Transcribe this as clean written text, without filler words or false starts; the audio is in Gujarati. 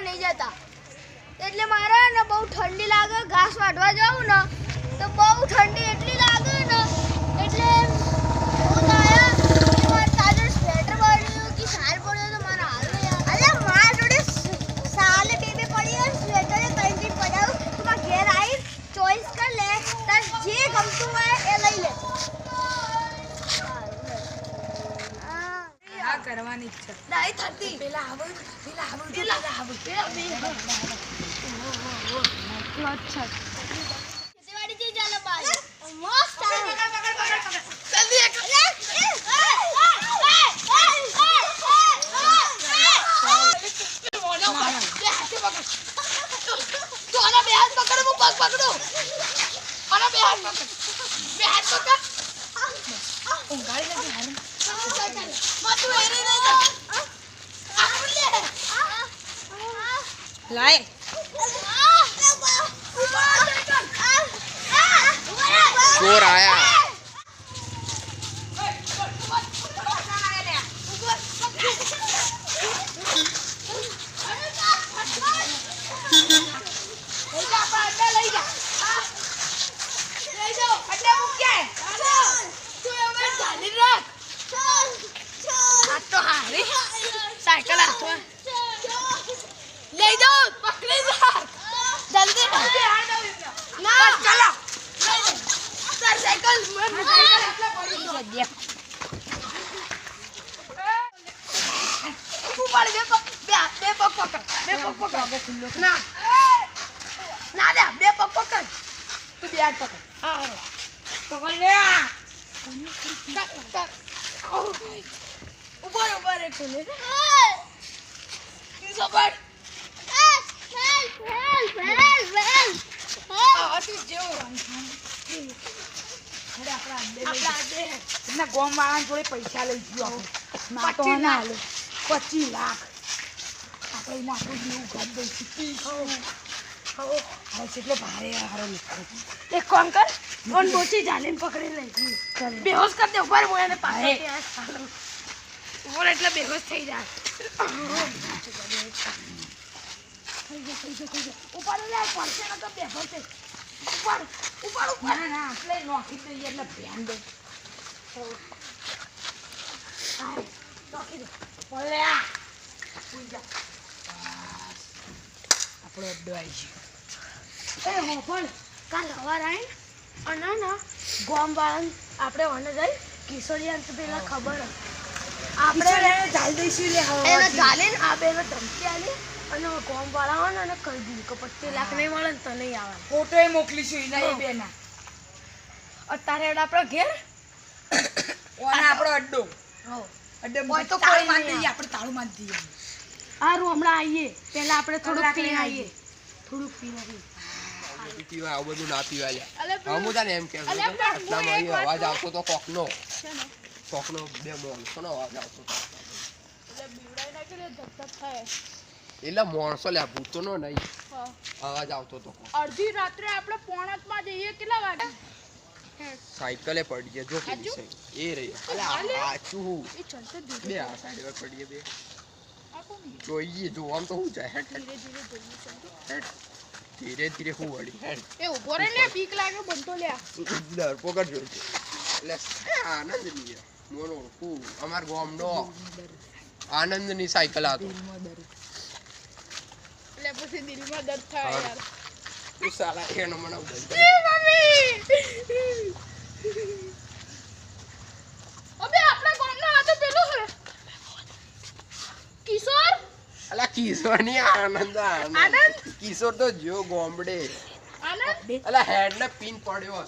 નહીં જતા એટલે મારે ને બહુ ઠંડી લાગે ઘાસ વાટવા જાઉં ને તો બહુ ઠંડી એટલી લાગે ને એટલે હું તાયા કે મારે તાજો સ્વેટર પડ્યું કે શાલ પડ્યો તો મારા હાલ યાર અરે મારા જોડે શાલ બે પડી સ્વેટર કંઈ પડાવું તો મારા ઘેર આવી ચોઈસ કર લે તાર જે ગમતું હોય એ લઈ લે કરવાની ઈચ્છા નહીં થતી પેલા આવું અચ્છા ખેતીવાડી જઈ ચાલો બાય મસ્ત જલ્દી એક લાય चोर आया साइकिल ले जाओ पकड़े जल्दी ना चलो सर साइकिल ऊपर दे पकड़ ना ना दे बे पकड़ तू बैठ पकड़ हां पकड़ ले ऊपर एक मिनट ऊपर ગોમ વાળા જોડે પૈસા લઈ ગયો ના તો ના હાલે 25 લાખ આપણે એમાં આપણું જેવું ઘર દઈશું એટલે ભારે હારો લીધો એક કામ કર ઓન બોચી જાલીને પકડી લઈ બેહોશ કર દે ઉપર મોયાને પાસે ઉપર એટલે બેહોશ થઈ જાય ઉપર લે પડશે ને તો બેહોશ થઈ ઉપર ના આપણે નોખી દઈએ એટલે ધ્યાન દે નોખી દે પડે આપણો અડ્ડો આવી ગયો એ હો પણ કાલ હવાર આવીને અને ના ગોમ વાળાને આપણે ઓને જઈ કિશોરિયાને તો પેલા ખબર આપણે ચાલ દઈશું લે એને ચાલીને આ બેને ધમકી આલી અને ગોમ વાળા હોય ને એને કહી દીધું કે 25 લાખ નહીં મળે ને તો નહીં આવે ફોટો એ મોકલીશું એના એ બેના અત્યારે આપણે ઘેર ઓના આપણો અડ્ડો હો અડ્ડે કોઈ તો તાળું કોઈ મારી નહીં દઈએ આપણે તાળું મારી દઈએ હારું હમણાં આવીએ પહેલા આપણે થોડુંક પીને આવીએ થોડુંક પીને આવીએ પીવા આવું બધું ના પીવા અલે હું તને એમ કહું અલે પણ આટલા હું મારી એક વાત અવાજ આવતો તો કોકનો છે ને બે માણસોનો અવાજ આવતો હતો એટલે બીવડાઈ નાખી દે ધક થાય એટલે માણસો લે ભૂતો નો નહીં હા અવાજ આવતો તો અડધી રાત્રે આપણે પોણતમાં જઈએ કેટલા વાગે સાયકલે પડી જાય જો કેવી છે એ રહી અલે આચું એ ચાલતો બે આ સાઈડ પર પડી બે આ કોની જોઈએ જો આમ તો હું જાય હેડ ધીરે ધીરે જઈએ ચાલતો હેડ ધીરે ધીરે હું વળી હેડ એ ઉભો રહે ને બીક લાગે બનતો લ્યા ડર પોકડ જો એટલે આનંદ ની મોનો હું અમાર ગામનો આનંદની સાયકલ હતો એટલે પછી દિલમાં દર્દ થાય યાર તું સાલા એનો મને એ મમ્મી અબે આપણા ગામના આ તો પેલો છે કિશોર અલા કિશોર ની આનંદ આનંદ? કિશોર તો જો ગોમડે આનંદ અલા હેડ ને પિન પડ્યો